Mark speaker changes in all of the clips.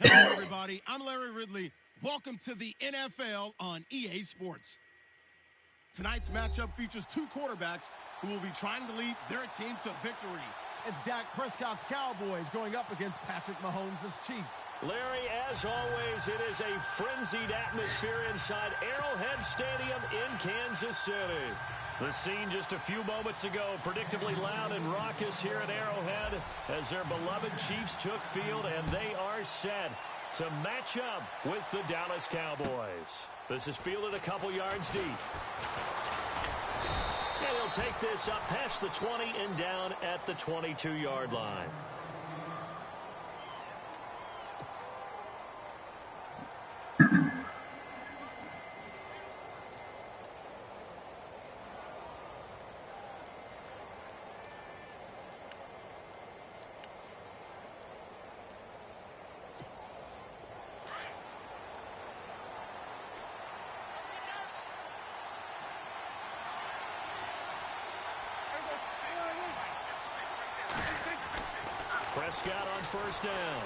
Speaker 1: Hello, everybody. I'm Larry Ridley. Welcome to the NFL on EA Sports. Tonight's matchup features two quarterbacks who will be trying to lead their team to victory. It's Dak Prescott's Cowboys going up against Patrick Mahomes' Chiefs.
Speaker 2: Larry, as always, it is a frenzied atmosphere inside Arrowhead Stadium in Kansas City. The scene just a few moments ago, predictably loud and raucous here at Arrowhead as their beloved Chiefs took field, and they are set to match up with the Dallas Cowboys. This is fielded a couple yards deep. And he'll take this up past the 20 and down at the 22-yard line. Prescott on first down.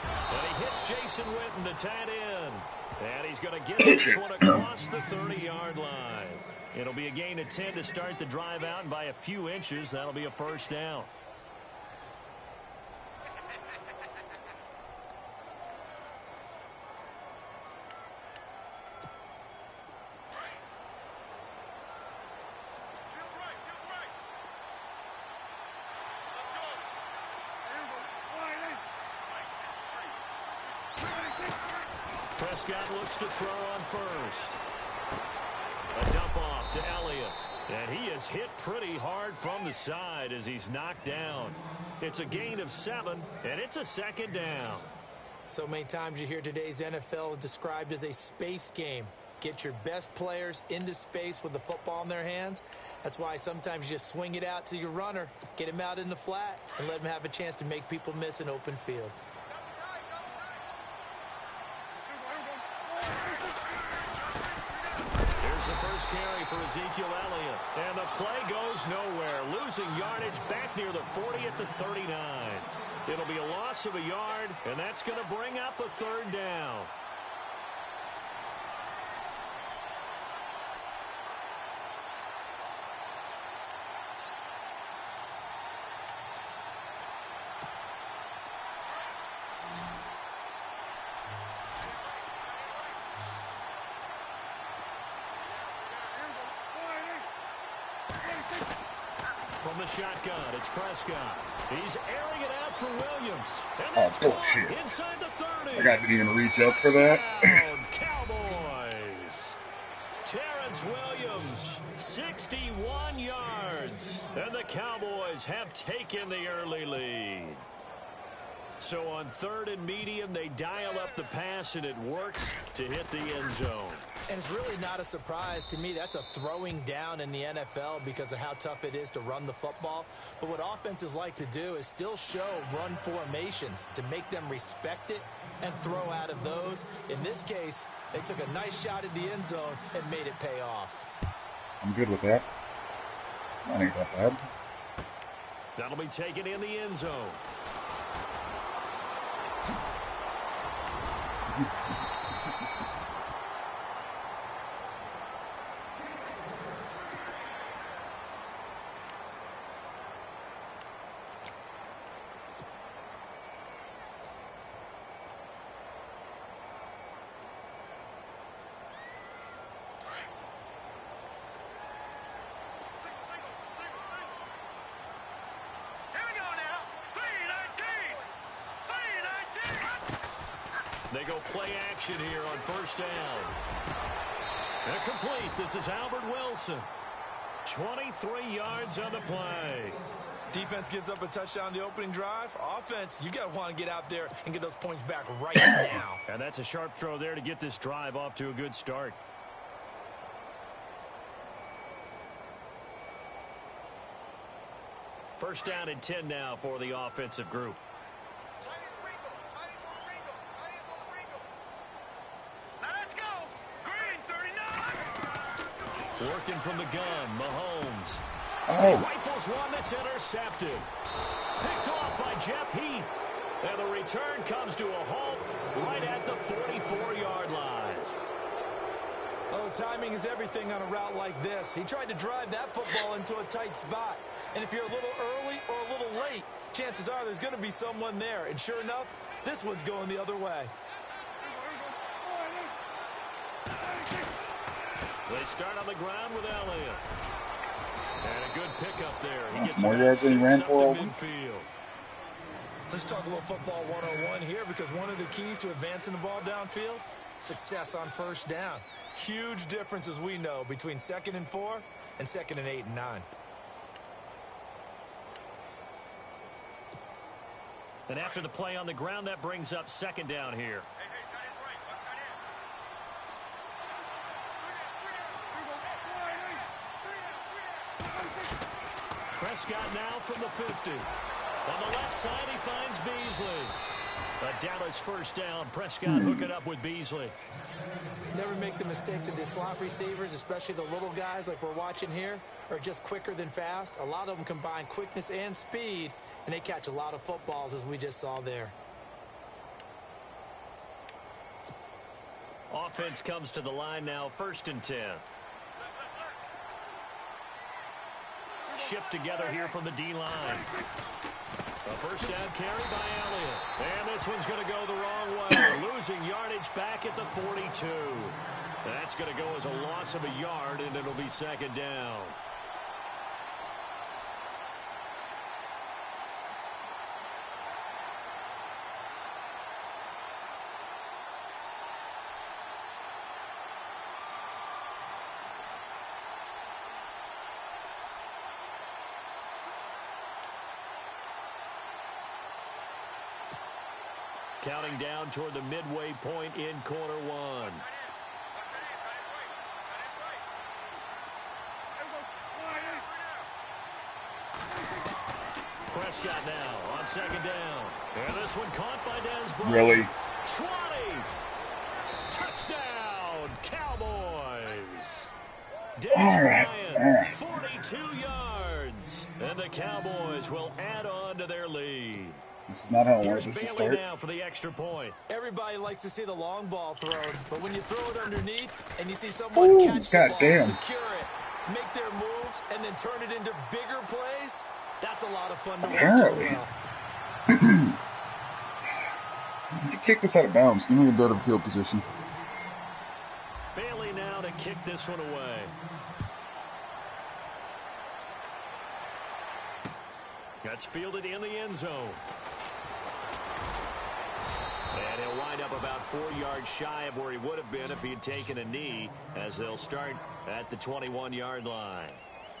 Speaker 2: And he hits Jason Witten, the tight end. And he's going to get this one across the 30-yard line. It'll be a gain of 10 to start the drive out, and by a few inches, that'll be a first down. Prescott looks to throw on first. A dump off to Elliott. And he is hit pretty hard from the side as he's knocked down. It's a gain of 7, and it's a second down.
Speaker 3: So many times you hear today's NFL described as a space game. Get your best players into space with the football in their hands. That's why sometimes you just swing it out to your runner, get him out in the flat, and let him have a chance to make people miss an open field.
Speaker 2: Here's the first carry for Ezekiel Elliott. And the play goes nowhere. Losing yardage back near the 40 at the 39. It'll be a loss of a yard, and that's going to bring up a third down. From the shotgun, it's Prescott. He's airing it out for Williams. And that's
Speaker 4: bullshit.
Speaker 2: Inside the 30.
Speaker 4: That guy didn't even reach up for that.
Speaker 2: Cowboys. Terrence Williams, 61 yards. And the Cowboys have taken the early lead. So on third and medium, they dial up the pass, and it works to hit the end zone.
Speaker 3: And it's really not a surprise to me. That's a throwing down in the NFL because of how tough it is to run the football. But what offenses like to do is still show run formations to make them respect it and throw out of those. In this case, they took a nice shot at the end zone and made it pay off.
Speaker 4: I'm good with that. That ain't that bad.
Speaker 2: That'll be taken in the end zone. They go play action here on first down. And complete. This is Albert Wilson. 23 yards on the play.
Speaker 3: Defense gives up a touchdown the opening drive. Offense, you got to want to get out there and get those points back right now.
Speaker 2: And that's a sharp throw there to get this drive off to a good start. First down and 10 now for the offensive group.
Speaker 5: Let's go. Green 39.
Speaker 2: Working from the gun, Mahomes.
Speaker 4: Oh.
Speaker 2: Rifles one that's intercepted. Picked off by Jeff Heath. And the return comes to a halt right at the 44-yard line.
Speaker 3: Oh, timing is everything on a route like this. He tried to drive that football into a tight spot. And if you're a little early or a little late, chances are there's going to be someone there. And sure enough, this one's going the other way.
Speaker 2: They start on the ground with Elliott. And a good pickup there. He gets
Speaker 4: more yards than he ran for.
Speaker 3: Let's talk a little football 101 here, because one of the keys to advancing the ball downfield, success on first down. Huge difference, as we know, between 2nd and 4 and 2nd and 8 and 9.
Speaker 2: And after the play on the ground, that brings up second down here. Prescott now from the 50. On the left side, he finds Beasley. A Dallas first down. Prescott hooking up with Beasley.
Speaker 3: Never make the mistake that the slot receivers, especially the little guys like we're watching here, are just quicker than fast. A lot of them combine quickness and speed, and they catch a lot of footballs, as we just saw there.
Speaker 2: Offense comes to the line now, 1st and 10. Shift together here from the D-line. A first down carry by Elliott. And this one's going to go the wrong way. Losing yardage back at the 42. That's going to go as a loss of a yard, and it'll be second down. Counting down toward the midway point in quarter one. Prescott now on second down. And this one caught by Dez Bryant.
Speaker 4: Really?
Speaker 2: 20. Touchdown, Cowboys. Dez Bryant, 42 yards. And the Cowboys will add on to their lead.
Speaker 4: This is not how I want
Speaker 2: Here's
Speaker 4: this to
Speaker 2: Bailey
Speaker 4: start.
Speaker 2: now for the extra point.
Speaker 3: Everybody likes to see the long ball thrown, but when you throw it underneath and you see someone catch the ball, secure it, make their moves, and then turn it into bigger plays, that's a lot of fun to watch as well.
Speaker 4: You kick this out of bounds. Give me a better field position.
Speaker 2: Bailey now to kick this one away. That's fielded in the end zone. And he'll wind up about 4 yards shy of where he would have been if he had taken a knee, as they'll start at the 21-yard line.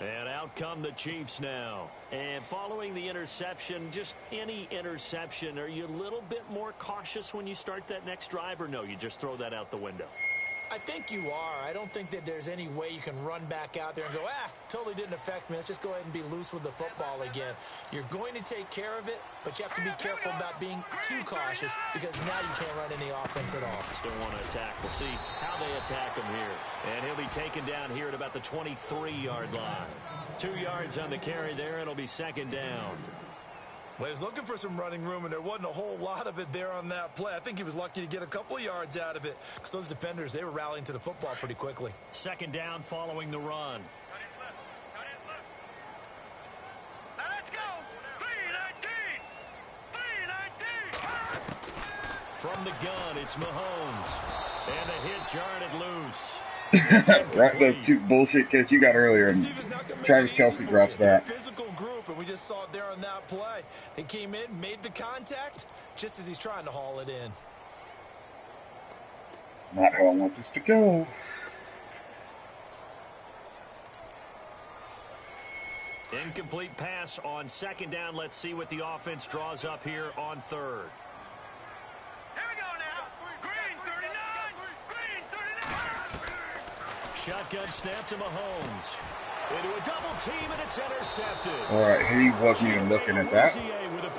Speaker 2: And out come the Chiefs now. And following the interception, just any interception, are you a little bit more cautious when you start that next drive, or no, you just throw that out the window?
Speaker 3: I think you are. I don't think that there's any way you can run back out there and go, totally didn't affect me. Let's just go ahead and be loose with the football again. You're going to take care of it, but you have to be careful about being too cautious, because now you can't run any offense at all.
Speaker 2: Still want to attack. We'll see how they attack him here. And he'll be taken down here at about the 23-yard line. 2 yards on the carry there, and it'll be second down.
Speaker 3: Well, he was looking for some running room, and there wasn't a whole lot of it there on that play. I think he was lucky to get a couple of yards out of it, because those defenders, they were rallying to the football pretty quickly.
Speaker 2: Second down following the run.
Speaker 5: Let's go. 3-19.
Speaker 2: From the gun, it's Mahomes. And the hit jarred it loose.
Speaker 4: Right, the two bullshit catch you got earlier, and Travis Kelce drops that.
Speaker 3: Physical group, and we just saw it there on that play. They came in, made the contact, just as he's trying to haul it in.
Speaker 4: Not how I want this to go.
Speaker 2: Incomplete pass on second down. Let's see what the offense draws up here on third.
Speaker 5: Here we go now. Green 39. Green 39.
Speaker 2: Shotgun snap to Mahomes. Into a double team, and it's intercepted.
Speaker 4: Alright, he wasn't even looking at that.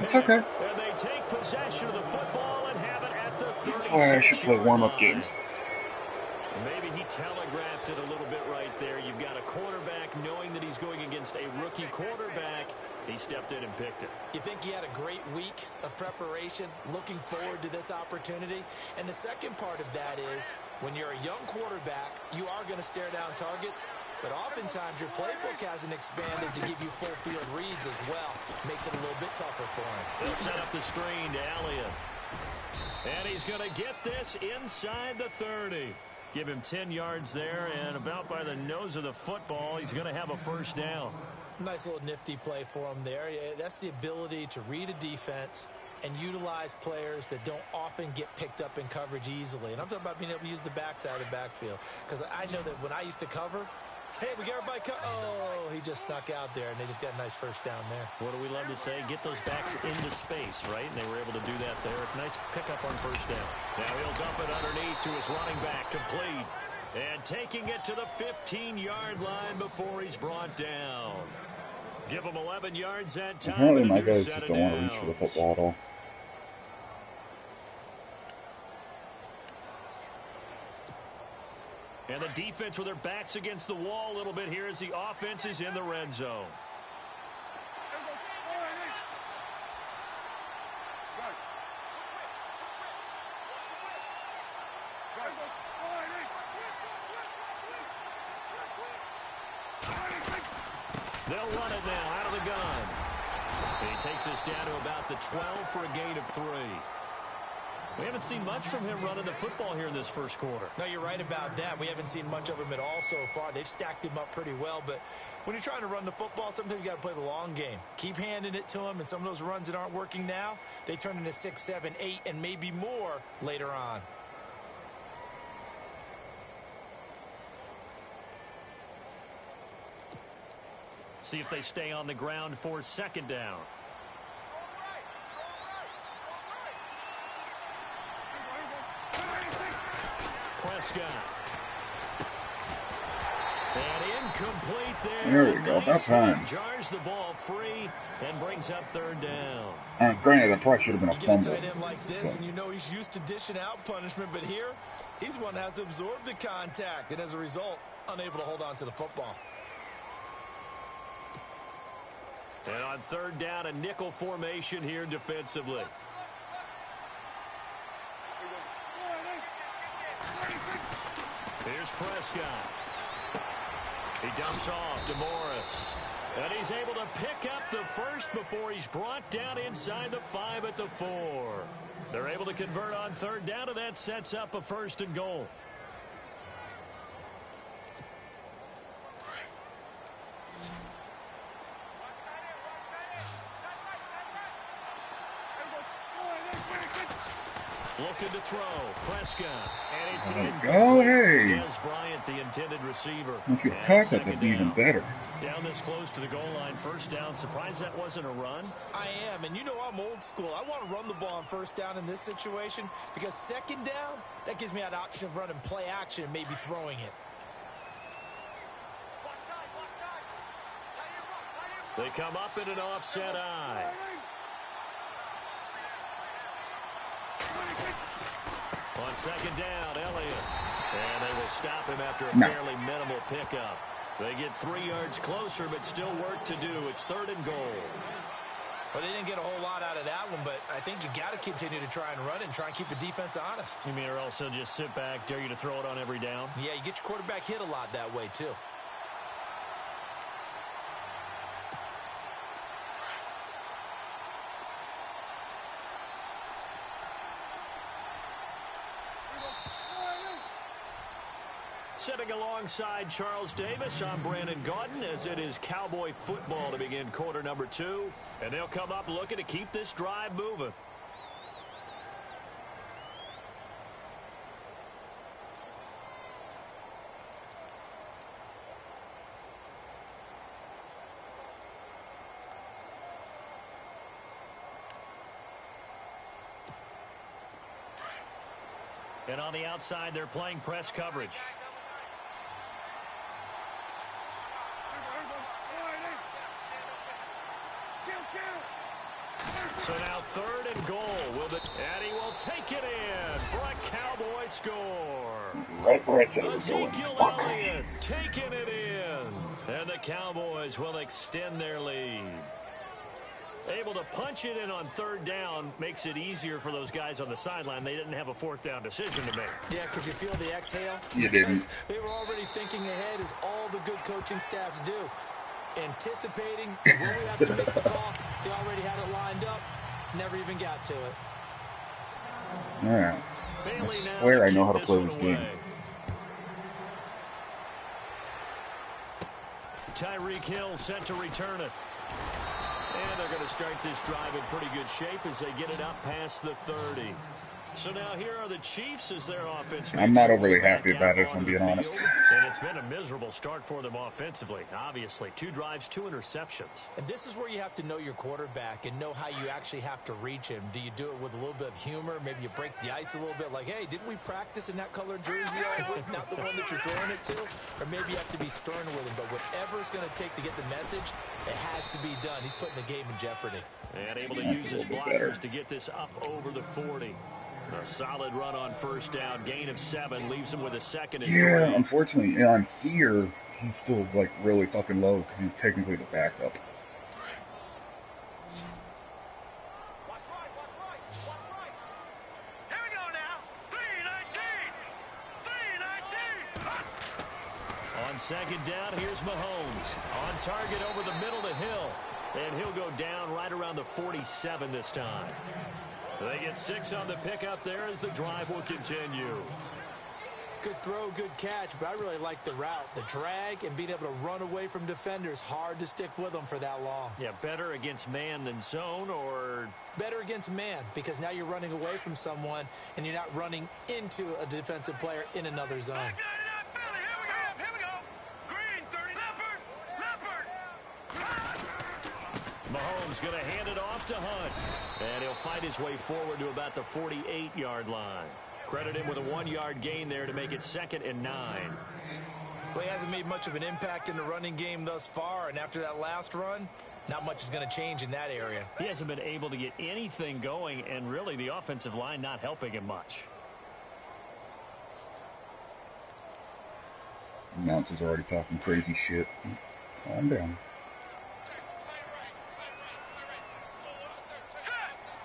Speaker 4: It's okay.
Speaker 2: And they take possession of the football and have it at the 36.
Speaker 4: That's why I should play warm-up games.
Speaker 2: Maybe he telegraphed it a little bit right there. You've got a quarterback knowing that he's going against a rookie quarterback. He stepped in and picked it.
Speaker 3: You think he had a great week of preparation, looking forward to this opportunity? And the second part of that is, when you're a young quarterback, you are going to stare down targets, but oftentimes your playbook hasn't expanded to give you full field reads as well. Makes it a little bit tougher for him.
Speaker 2: He'll set up the screen to Elliott. And he's going to get this inside the 30. Give him 10 yards there, and about by the nose of the football, he's going to have a first down.
Speaker 3: Nice little nifty play for him there. That's the ability to read a defense and utilize players that don't often get picked up in coverage easily. And I'm talking about being able to use the backside of the backfield. Because I know that when I used to cover, hey, we got everybody oh, he just snuck out there, and they just got a nice first down there.
Speaker 2: What do we love to say? Get those backs into space, right? And they were able to do that there. Nice pickup on first down. Now he'll dump it underneath to his running back, complete. And taking it to the 15-yard line before he's brought down. Give him 11 yards that time.
Speaker 4: Apparently my guys just don't want to reach for the football at all.
Speaker 2: And the defense with their backs against the wall a little bit here as the offense is in the red zone. They'll run it now out of the gun. And he takes us down to about the 12 for a gain of 3. We haven't seen much from him running the football here in this first quarter.
Speaker 3: No, you're right about that. We haven't seen much of him at all so far. They've stacked him up pretty well, but when you're trying to run the football, sometimes you got to play the long game. Keep handing it to him, and some of those runs that aren't working now, they turn into 6, 7, 8, and maybe more later on.
Speaker 2: See if they stay on the ground for second down. Prescott. And incomplete there.
Speaker 4: There we go. That's time.
Speaker 2: Jars the ball free and brings up third down.
Speaker 4: Granted, that probably should have been a
Speaker 3: You get
Speaker 4: fumble.
Speaker 3: a tight end like this, and you know he's used to dishing out punishment, but here, he's the one that has to absorb the contact, and as a result, unable to hold on to the football.
Speaker 2: And on third down, a nickel formation here defensively. Here's Prescott. He dumps off to Morris. And he's able to pick up the first before he's brought down inside the 5 at the 4. They're able to convert on third down, and that sets up a first and goal. Looking to throw. Prescott. And it's in.
Speaker 4: Oh, hey.
Speaker 2: Des Bryant, the intended receiver.
Speaker 4: If you caught that, that'd be even better.
Speaker 2: Down this close to the goal line. First down. Surprised that wasn't a run.
Speaker 3: I am, and you know I'm old school. I want to run the ball on first down in this situation because second down, that gives me an option of running play action and maybe throwing it.
Speaker 2: They come up in an offset eye. On second down, Elliott. And they will stop him after a fairly minimal pickup. They get 3 yards closer, but still work to do. It's third and goal.
Speaker 3: Well, they didn't get a whole lot out of that one, but I think you got to continue to try and run it and try and keep the defense honest.
Speaker 2: You mean, or also just sit back, dare you to throw it on every down?
Speaker 3: Yeah, you get your quarterback hit a lot that way, too.
Speaker 2: Sitting alongside Charles Davis, I'm Brandon Gaudin, as it is Cowboy football to begin quarter number 2. And they'll come up looking to keep this drive moving. And on the outside, they're playing press coverage. So now 3rd and goal. And he will take it in for a Cowboy score.
Speaker 4: Right where I said it was going.
Speaker 2: Ezekiel Elliott taking it in. And the Cowboys will extend their lead. Able to punch it in on 3rd down makes it easier for those guys on the sideline. They didn't have a 4th down decision to make.
Speaker 3: Yeah, could you feel the exhale?
Speaker 4: You didn't.
Speaker 3: They were already thinking ahead, as all the good coaching staffs do. Anticipating when we have to make the call. They already had it lined up. Never even got to it.
Speaker 4: Alright. I swear I know how to play this game.
Speaker 2: Tyreek Hill set to return it. And they're going to start this drive in pretty good shape as they get it up past the 30. So now here are the Chiefs as their offense.
Speaker 4: I'm not overly happy about it, if I'm being honest.
Speaker 2: And it's been a miserable start for them offensively. Obviously, 2 drives, 2 interceptions.
Speaker 3: And this is where you have to know your quarterback and know how you actually have to reach him. Do you do it with a little bit of humor? Maybe you break the ice a little bit, like, hey, didn't we practice in that colored jersey all week? Not the one that you're throwing it to? Or maybe you have to be stern with him. But whatever it's going to take to get the message, it has to be done. He's putting the game in jeopardy.
Speaker 2: And able to use his blockers to get this up over the 40. A solid run on 1st down. Gain of 7 leaves him with a 2nd and 3.
Speaker 4: Yeah, unfortunately, on here, he's still, like, really fucking low because he's technically the backup.
Speaker 5: Here we go now. 3-19.
Speaker 2: On 2nd down, here's Mahomes. On target over the middle to Hill. And he'll go down right around the 47 this time. They get 6 on the pickup there as the drive will continue.
Speaker 3: Good throw, good catch, but I really like the route. The drag and being able to run away from defenders, hard to stick with them for that long.
Speaker 2: Yeah, better against man than zone, or
Speaker 3: better against man, because now you're running away from someone and you're not running into a defensive player in another zone.
Speaker 5: Here we go. Green 30. Leopard.
Speaker 2: Mahomes going to hand it off to Hunt. And he'll fight his way forward to about the 48-yard line. Credit him with a 1-yard gain there to make it 2nd and 9.
Speaker 3: Well, he hasn't made much of an impact in the running game thus far, and after that last run, not much is going to change in that area.
Speaker 2: He hasn't been able to get anything going, and really the offensive line not helping him much.
Speaker 4: Announcer's already talking crazy shit. Calm down.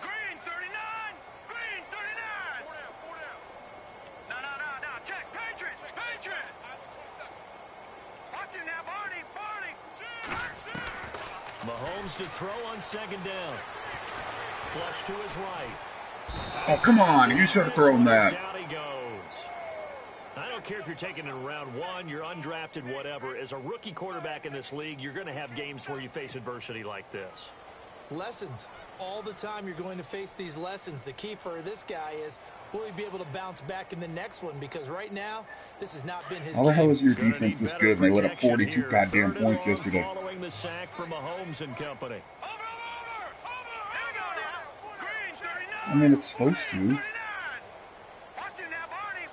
Speaker 5: Green 39. Green 39. No. Check. Patriots. Watching now, Barney.
Speaker 2: Mahomes to throw on 2nd down. Flush to his right.
Speaker 4: Oh, come on. You should have thrown that.
Speaker 2: Down he goes. I don't care if you're taking it in round 1, you're undrafted, whatever. As a rookie quarterback in this league, you're going to have games where you face adversity like this.
Speaker 3: Lessons. All the time you're going to face these lessons. The key for this guy is, will he be able to bounce back in the next one? Because right now, this has not been his
Speaker 4: How the hell
Speaker 3: game.
Speaker 4: is your defense this good? And they let up 42 goddamn points yesterday.
Speaker 2: Following the sack from Mahomes and company.
Speaker 5: Over. Here we go now. Green 39.
Speaker 4: I mean, it's supposed to.
Speaker 5: 39. Watching now, Barney.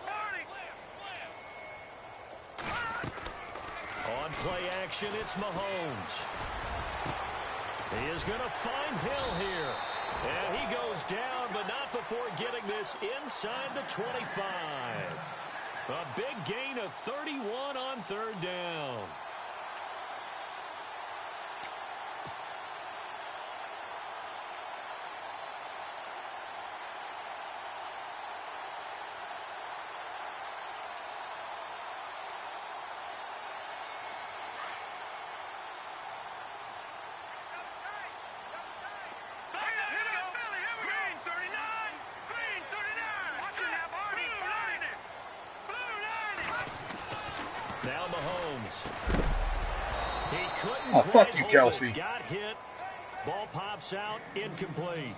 Speaker 2: On play action, it's Mahomes. He is going to find Hill here. And he goes down, but not before getting this inside the 25. A big gain of 31 on 3rd down. Now Mahomes. He couldn't
Speaker 4: Oh,
Speaker 2: quite
Speaker 4: fuck you,
Speaker 2: hold
Speaker 4: Kelsey.
Speaker 2: it. Got hit. Ball pops out. Incomplete.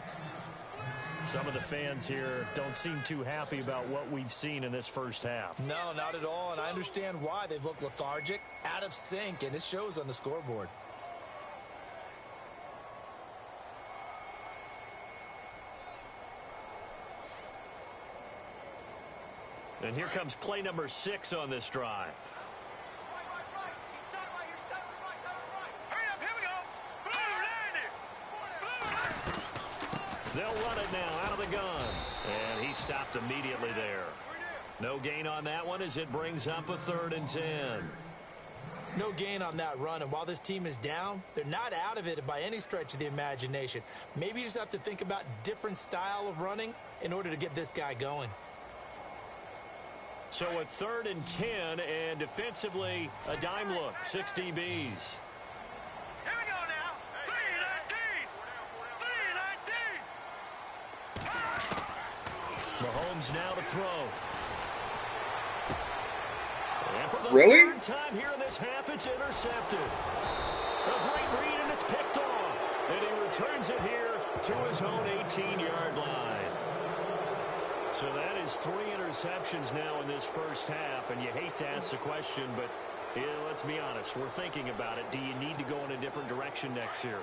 Speaker 2: Some of the fans here don't seem too happy about what we've seen in this first half.
Speaker 3: No, not at all, and I understand why. They've looked lethargic, out of sync, and it shows on the scoreboard.
Speaker 2: And here comes play number 6 on this drive. They'll run it now out of the gun. And he stopped immediately there. No gain on that one as it brings up a 3rd and 10.
Speaker 3: No gain on that run, and while this team is down, they're not out of it by any stretch of the imagination. Maybe you just have to think about different style of running in order to get this guy going.
Speaker 2: So a 3rd and 10, and defensively, a dime look, 6 DBs.
Speaker 5: Here we go now. 3-19. 3-19.
Speaker 2: Mahomes now to throw. And for the
Speaker 4: Really?
Speaker 2: 3rd time here in this half, it's intercepted. A great read, and it's picked off. And he returns it here to his own 18-yard line. So that is 3 interceptions now in this first half, and you hate to ask the question, but let's be honest, we're thinking about it. Do you need to go in a different direction next series?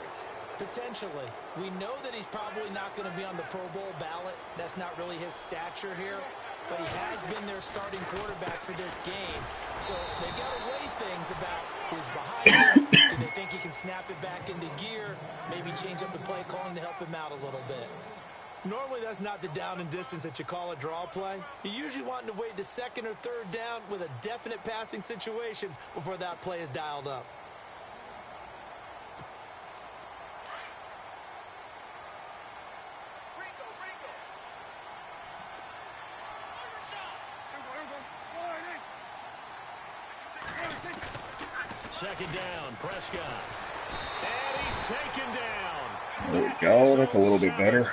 Speaker 3: Potentially. We know that he's probably not going to be on the Pro Bowl ballot. That's not really his stature here. But he has been their starting quarterback for this game. So they've got to weigh things about who's behind him. Do they think he can snap it back into gear? Maybe change up the play calling to help him out a little bit. Normally that's not the down and distance that you call a draw play. You're usually wanting to wait to 2nd or 3rd down with a definite passing situation before that play is dialed up.
Speaker 2: Second down, Prescott. And he's taken down.
Speaker 4: There we go. That's a little bit better.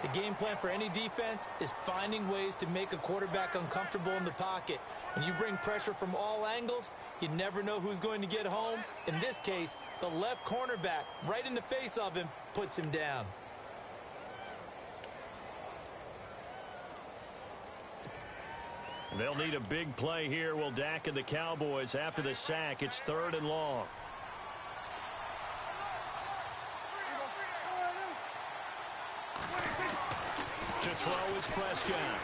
Speaker 3: The game plan for any defense is finding ways to make a quarterback uncomfortable in the pocket. When you bring pressure from all angles, you never know who's going to get home. In this case, the left cornerback, right in the face of him, puts him down.
Speaker 2: They'll need a big play here. Will Dak and the Cowboys after the sack. It's 3rd and long. To throw is Prescott.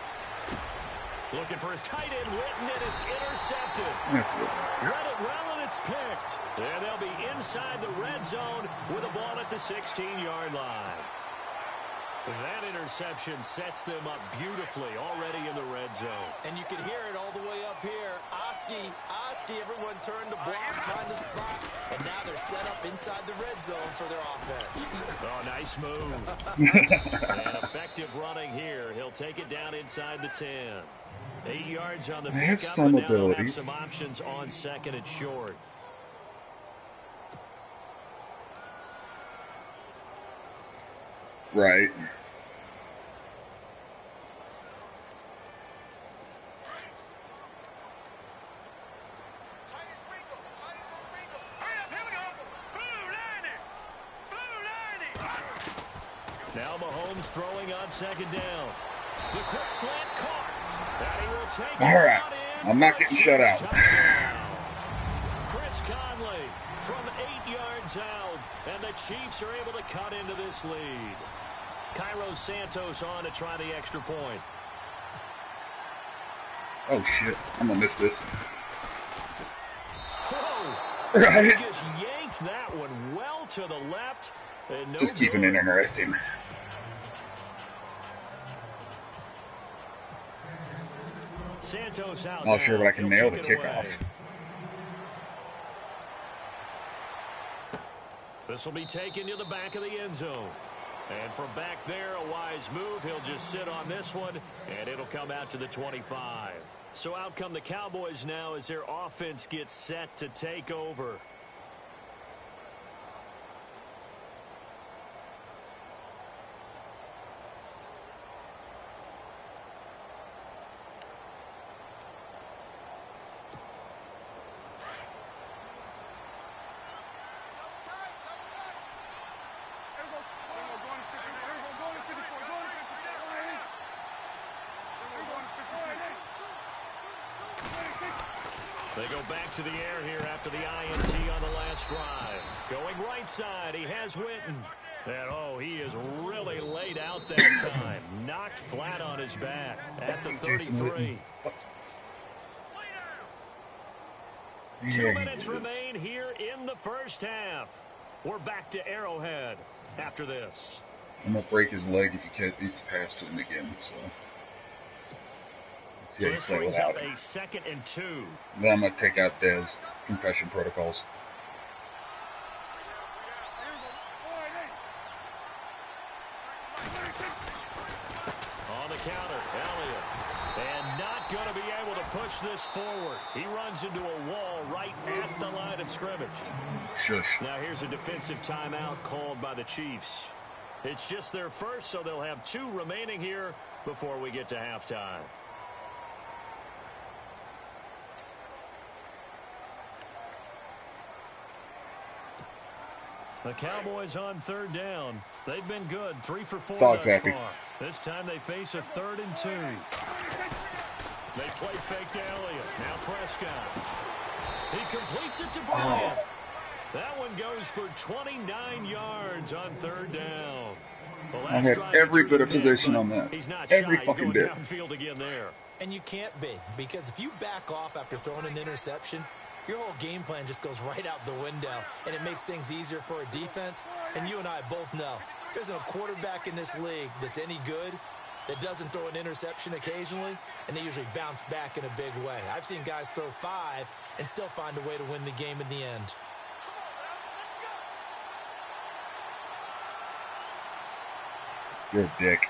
Speaker 2: Looking for his tight end, Witten, and it's intercepted. Read it well, and it's picked. And they'll be inside the red zone with a ball at the 16-yard line. That interception sets them up beautifully already in the red zone.
Speaker 3: And you can hear it all the way up here. Oski, everyone turned to block, find a spot, and now they're set up inside the red zone for their offense.
Speaker 2: Oh, nice move. And effective running here. He'll take it down inside the 10. 8 yards on the pickup, and now they'll have some options on 2nd and short.
Speaker 4: Right.
Speaker 2: Now Mahomes throwing on 2nd down. The quick slant caught. And he will take
Speaker 4: All right.
Speaker 2: it
Speaker 4: I'm not getting shut out.
Speaker 2: Chris Conley from 8 yards out. And the Chiefs are able to cut into this lead. Cairo Santos on to try the extra point.
Speaker 4: Oh, shit. I'm going to miss this.
Speaker 2: Whoa.
Speaker 4: Right.
Speaker 2: He just yanked that one well to the left. And no
Speaker 4: Just keeping it interesting.
Speaker 2: Santos out.
Speaker 4: Not sure, but I can nail the
Speaker 2: He'll kick it
Speaker 4: kickoff.
Speaker 2: away. This will be taken to the back of the end zone. And from back there, a wise move. He'll just sit on this one, and it'll come out to the 25. So out come the Cowboys now as their offense gets set to take over. They go back to the air here after the INT on the last drive. Going right side, he has Witten. And, oh, he is really laid out that time. Knocked flat on his back at the 33. 2 minutes remain here in the first half. We're back to Arrowhead after this.
Speaker 4: I'm going to break his leg if he pass to him again.
Speaker 2: So this brings up a 2nd and 2.
Speaker 4: Then I'm going to take out Dez. Concussion protocols.
Speaker 2: On the counter, Elliott. And not going to be able to push this forward. He runs into a wall right at the line of scrimmage.
Speaker 4: Shush.
Speaker 2: Now here's a defensive timeout called by the Chiefs. It's just their first, so they'll have 2 remaining here before we get to halftime. The Cowboys on 3rd down. They've been good, 3 for 4 thus far. This time they face a 3rd and 2. They play fake to Elliott. Now Prescott. He completes it to Bryant. That one goes for 29 yards on 3rd down.
Speaker 4: I had every bit of position on that.
Speaker 2: He's not
Speaker 4: every
Speaker 2: shy.
Speaker 4: fucking
Speaker 2: He's going downfield again there.
Speaker 3: And you can't be, because if you back off after throwing an interception, your whole game plan just goes right out the window, and it makes things easier for a defense. And you and I both know there's a quarterback in this league that's any good that doesn't throw an interception occasionally, and they usually bounce back in a big way. I've seen guys throw 5 and still find a way to win the game in the end.
Speaker 4: You're a dick.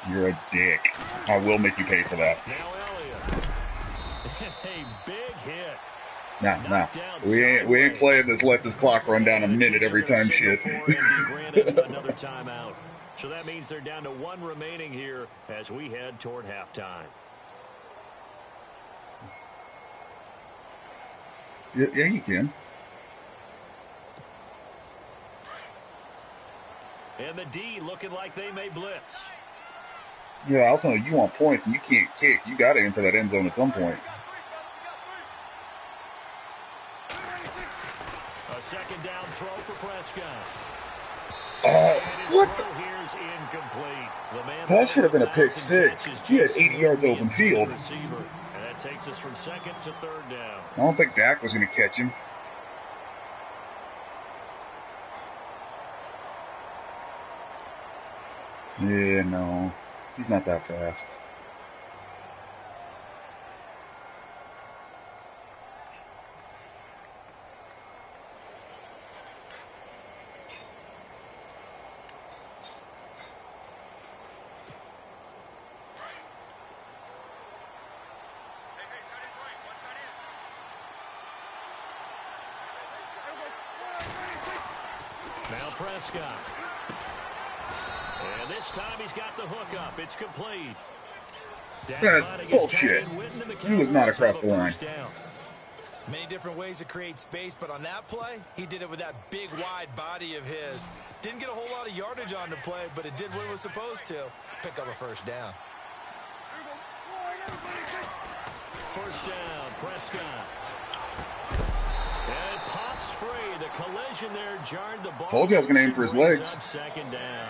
Speaker 4: You're a dick. I will make you pay for that.
Speaker 2: Now Elliott. A big hit.
Speaker 4: Nah. We ain't playing this let this clock run down a minute every time shit.
Speaker 2: Another timeout. So that means they're down to 1 remaining here as we head toward halftime.
Speaker 4: Yeah, you can.
Speaker 2: And the D looking like they may blitz.
Speaker 4: Yeah, also you want points and you can't kick. You got to enter that end zone at some point.
Speaker 2: A 2nd down throw for Prescott.
Speaker 4: What?
Speaker 2: Here's incomplete.
Speaker 4: That should have been a pick 6. He had 80 yards open field.
Speaker 2: And that takes us from 2nd to 3rd down.
Speaker 4: I don't think Dak was going to catch him. Yeah, no. He's not that fast.
Speaker 2: Now Prescott. And this time he's got the hook up. It's complete.
Speaker 4: That's bullshit. He was not across the line.
Speaker 3: Many different ways to create space, but on that play, he did it with that big, wide body of his. Didn't get a whole lot of yardage on the play, but it did what it was supposed to. Pick up a 1st down.
Speaker 2: 1st down, Prescott. And it pops free. The collision there jarred the ball.
Speaker 4: Told you I was going to aim for his legs.
Speaker 2: 2nd down.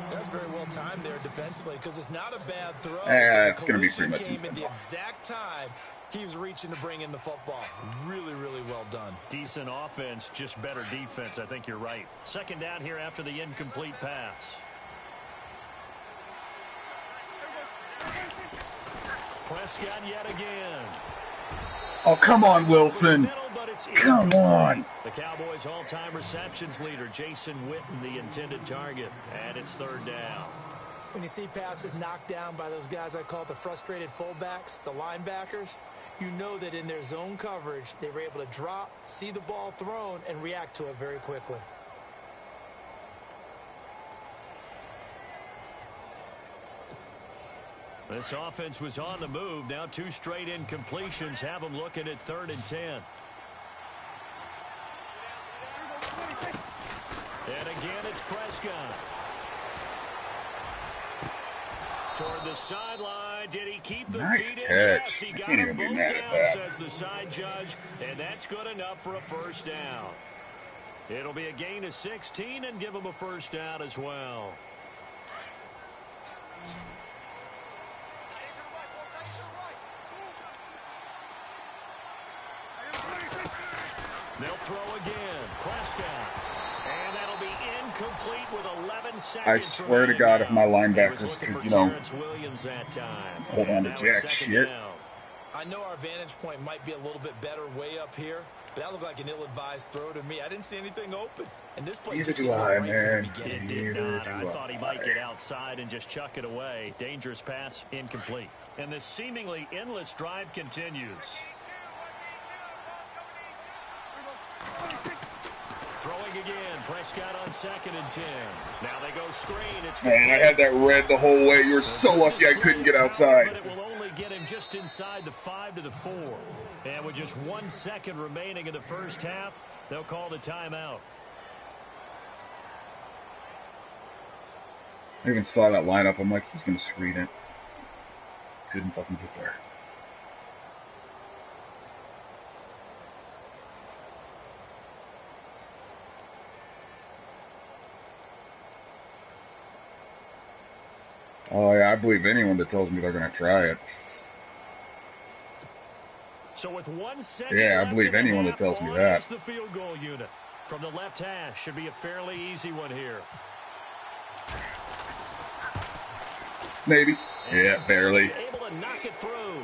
Speaker 3: That's very well timed there defensively because it's not a bad throw.
Speaker 4: It's going to be pretty much
Speaker 3: came at the exact time he was reaching to bring in the football. Really, really well done.
Speaker 2: Decent offense, just better defense. I think you're right. 2nd down here after the incomplete pass. Prescott yet again.
Speaker 4: Oh, come on, Wilson. Come on.
Speaker 2: The Cowboys' all-time receptions leader, Jason Witten, the intended target. And it's 3rd down.
Speaker 3: When you see passes knocked down by those guys I call the frustrated fullbacks, the linebackers, you know that in their zone coverage, they were able to drop, see the ball thrown, and react to it very quickly.
Speaker 2: This offense was on the move. Now 2 straight incompletions have them looking at 3rd and 10. And again, it's Prescott. Toward the sideline. did he keep the
Speaker 4: Nice
Speaker 2: feet in?
Speaker 4: catch.
Speaker 2: Yes, he
Speaker 4: I
Speaker 2: got
Speaker 4: can't
Speaker 2: them
Speaker 4: even be
Speaker 2: both
Speaker 4: mad at
Speaker 2: down,
Speaker 4: that.
Speaker 2: says the side judge, and that's good enough for a first down. It'll be a gain of 16 and give him a first down as well. They'll throw again. Prescott. And that'll be incomplete with 11 seconds.
Speaker 4: I swear to God, if my linebackers could, you know,
Speaker 2: Williams that time.
Speaker 4: hold on to jack shit.
Speaker 3: I know our vantage point might be a little bit better way up here, but that looked like an ill-advised throw to me. I didn't see anything open. And this play just didn't look right from the beginning.
Speaker 2: It did not. I thought he might get outside and just chuck it away. Dangerous pass, incomplete. And this seemingly endless drive continues. Throwing again. Prescott on 2nd and 10. Now they go screen. It's
Speaker 4: Man, I had that red the whole way. You were so lucky I couldn't get outside.
Speaker 2: But it will only get him just inside the 5 to the 4. And with just 1 second remaining in the first half, they'll call the timeout.
Speaker 4: I even saw that lineup. I'm like, he's going to screen it. Couldn't fucking get there. Oh, yeah, I believe anyone that tells me they're going to try it.
Speaker 2: So with 1 second
Speaker 4: yeah, I believe anyone that tells me that.
Speaker 2: The field goal unit from the left hash should be a fairly easy one here.
Speaker 4: Maybe. Yeah, barely.
Speaker 2: Able to knock it through.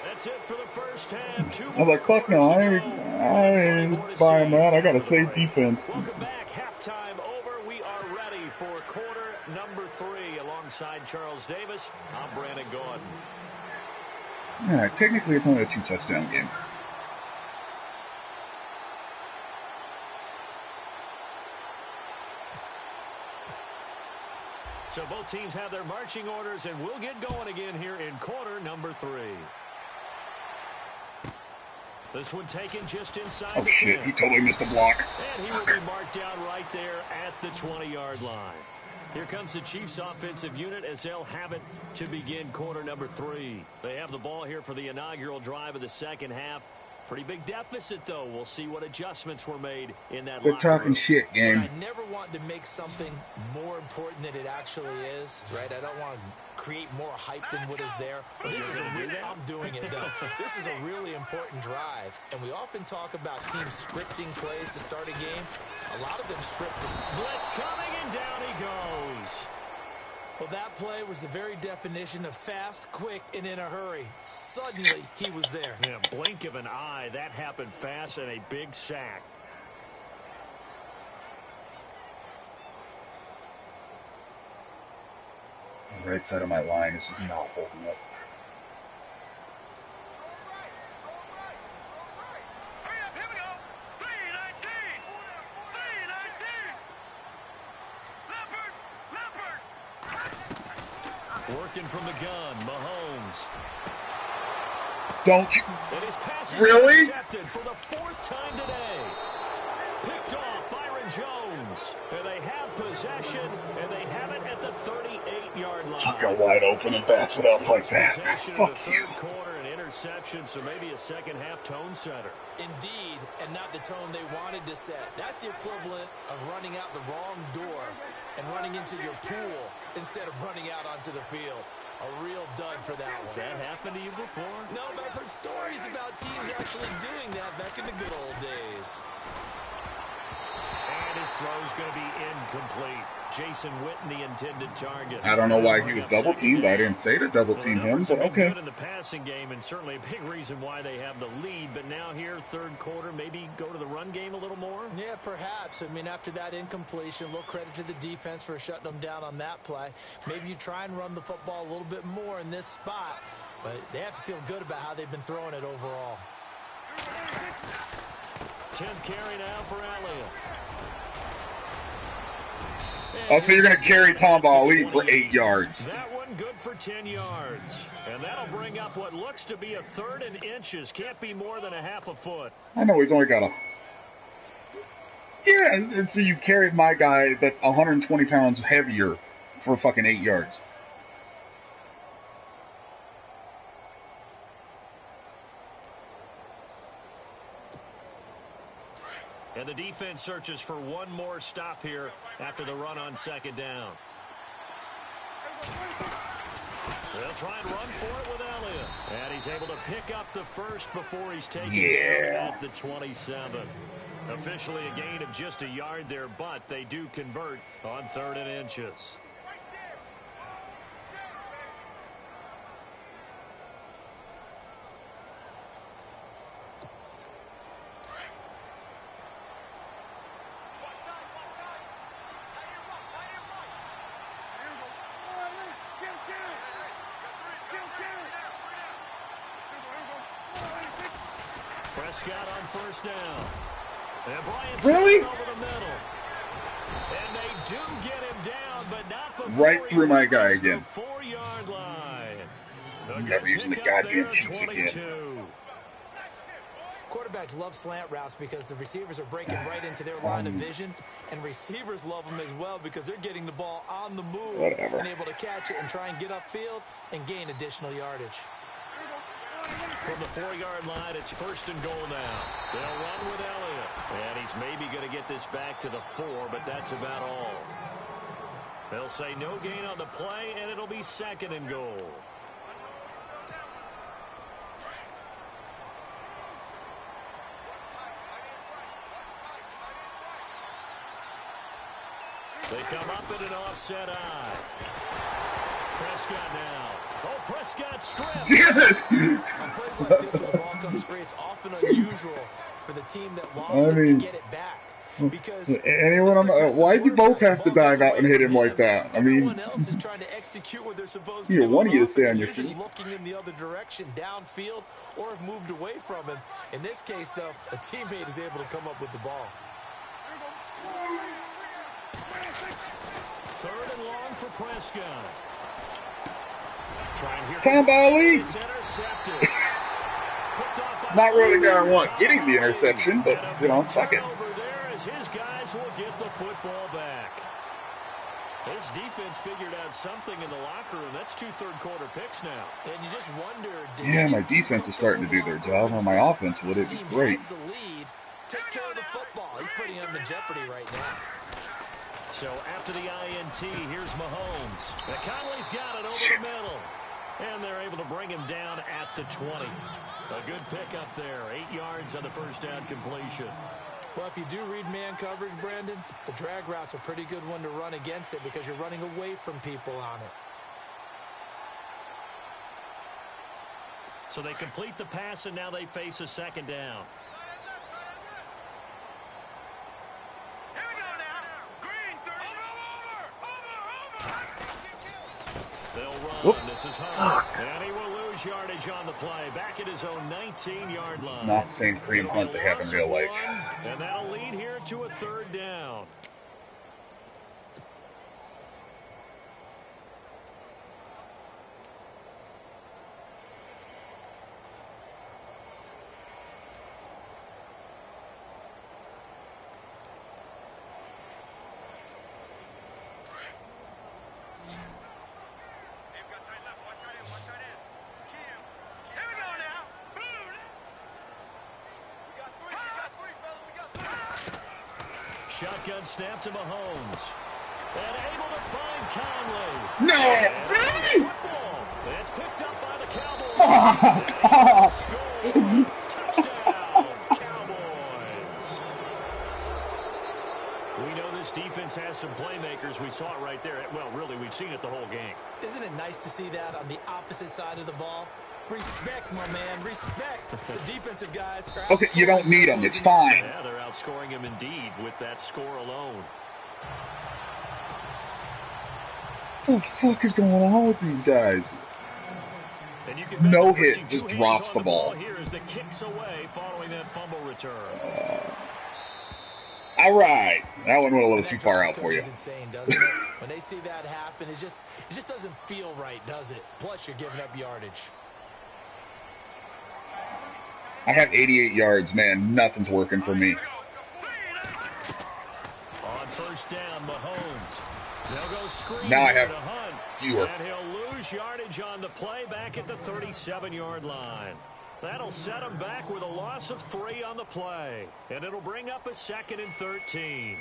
Speaker 2: That's it for the first half.
Speaker 4: I was like, fuck no, I ain't buying that. I got a safe defense.
Speaker 2: Welcome back. Halftime over. We are ready for quarter number 3. Alongside Charles Davis, I'm Brandon Gordon.
Speaker 4: Yeah, technically it's only a 2-touchdown game.
Speaker 2: So both teams have their marching orders, and we'll get going again here in quarter number 3. This one taken just inside the 10.
Speaker 4: Shit, he totally missed the block.
Speaker 2: And he will be marked down right there at the 20-yard line. Here comes the Chiefs offensive unit as they'll have it to begin quarter number 3. They have the ball here for the inaugural drive of the second half. Pretty big deficit, though. We'll see what adjustments were made in that
Speaker 4: They're talking shit, game.
Speaker 3: I never want to make something more important than it actually is, right? I don't want to create more hype than what is there. But this is I'm doing it, though. This is a really important drive. And we often talk about teams scripting plays to start a game. A lot of them script
Speaker 2: blitz coming, and down he goes.
Speaker 3: Well, that play was the very definition of fast, quick, and in a hurry. Suddenly, he was there.
Speaker 2: Yeah, blink of an eye. That happened fast, and a big sack.
Speaker 4: The right side of my line is just not holding up.
Speaker 2: Working from the gun, Mahomes.
Speaker 4: Don't you?
Speaker 2: And his pass is
Speaker 4: really?
Speaker 2: intercepted for the 4th time today. Picked off Byron Jones. And they have possession, and they have it at the 38-yard line.
Speaker 4: Fucking wide open and backs it up like that. Fuck you.
Speaker 2: Quarter and interception, so maybe a second half tone setter.
Speaker 3: Indeed, and not the tone they wanted to set. That's the equivalent of running out the wrong door and running into your pool instead of running out onto the field. A real dud for that one.
Speaker 2: Has that happened to you before?
Speaker 3: No, but I've heard stories about teams actually doing that back in the good old days.
Speaker 2: And his throw's going to be incomplete. Jason Witten, the intended target.
Speaker 4: I don't know why he was double teamed. I didn't say to double team him, but okay.
Speaker 2: Good in the passing game, and certainly a big reason why they have the lead. But now here, third quarter, maybe go to the run game a little more?
Speaker 3: Yeah, perhaps. I mean, after that incompletion, a little credit to the defense for shutting them down on that play. Maybe you try and run the football a little bit more in this spot, but they have to feel good about how they've been throwing it overall.
Speaker 2: 10th carry now for Elliott.
Speaker 4: Oh, so you're going to carry Tom Ali for 8 yards.
Speaker 2: That one good for 10 yards. And that'll bring up what looks to be a 3rd and inches. Can't be more than a half a foot.
Speaker 4: I know he's only got a... Yeah, and so you carried my guy that's 120 pounds heavier for fucking 8 yards.
Speaker 2: And the defense searches for one more stop here after the run on second down. They'll try and run for it with Elliott. And he's able to pick up the first before he's taken down at the 27. Officially a gain of just a yard there, but they do convert on 3rd and inches. Prescott on first down. And Bryant's
Speaker 4: really?
Speaker 2: over the middle. And they do get him down, but not before
Speaker 4: right through my guy again.
Speaker 2: 4-yard line.
Speaker 4: Never using the goddamn cheats again.
Speaker 3: Quarterbacks love slant routes because the receivers are breaking right into their line of vision, and receivers love them as well because they're getting the ball on the move and able to catch it and try and get upfield and gain additional yardage.
Speaker 2: From the 4-yard line, it's 1st and goal now. They'll run with Elliott. And he's maybe going to get this back to the 4, but that's about all. They'll say no gain on the play, and it'll be 2nd and goal. They come up in an offset eye. Prescott now. Oh, Prescott stripped.
Speaker 3: On plays like this, when the ball comes free, it's often unusual for the team that lost it to get it back. Because
Speaker 4: why'd you both have to dive out and hit him like that? I mean,
Speaker 3: everyone else is trying to execute what they're supposed to
Speaker 4: either
Speaker 3: do.
Speaker 4: one of you to stay on your feet.
Speaker 3: Looking in the other direction, downfield, or have moved away from him. In this case, though, a teammate is able to come up with the ball.
Speaker 2: 3rd and long for Prescott.
Speaker 4: It's intercepted. Not really going to want getting the interception, but, you know, fuck it.
Speaker 2: His guys will get the football back. This defense figured out something in the locker room. That's 2 third-quarter picks now.
Speaker 3: And you just wonder,
Speaker 4: yeah, my defense is starting to do their job. On my offense, would it be great?
Speaker 3: The lead. Take care of the football. He's putting him in jeopardy right now.
Speaker 2: So after the INT, here's Mahomes. And Conley's got it over the middle. And they're able to bring him down at the 20. A good pickup there. 8 yards on the first down completion.
Speaker 3: Well, if you do read man coverage, Brandon, the drag route's a pretty good one to run against it because you're running away from people on it.
Speaker 2: So they complete the pass, and now they face a 2nd down.
Speaker 5: Here we go now. Green, 30. Over.
Speaker 2: They'll run. This is Hunt. And he will lose yardage on the play. Back at his own 19-yard line.
Speaker 4: Not the same cream hunt they have in real life.
Speaker 2: And that'll lead here to a 3rd down. Shotgun snap to Mahomes. And able to find Conley.
Speaker 4: No! Really?
Speaker 2: It's picked up by the Cowboys. Score. Touchdown, Cowboys. We know this defense has some playmakers. We saw it right there. Well, really, we've seen it the whole game.
Speaker 3: Isn't it nice to see that on the opposite side of the ball? Respect, my man. Respect. The defensive guys.
Speaker 4: Okay, you don't need them. It's fine.
Speaker 2: Yeah, they're outscoring him indeed with that score alone.
Speaker 4: What the fuck is going on with these guys? No hit, just drops the ball.
Speaker 2: Here as the kicks away following that fumble return.
Speaker 4: All right, that one went a little too far out for you.
Speaker 3: It's insane, doesn't it? When they see that happen, it just doesn't feel right, does it? Plus, you're giving up yardage.
Speaker 4: I have 88 yards, man. Nothing's working for me.
Speaker 2: On first down, Mahomes. They'll go screen
Speaker 4: now I have
Speaker 2: to Hunt.
Speaker 4: fewer.
Speaker 2: And he'll lose yardage on the play back at the 37-yard line. That'll set them back with a loss of 3 on the play. And it'll bring up a 2nd and 13.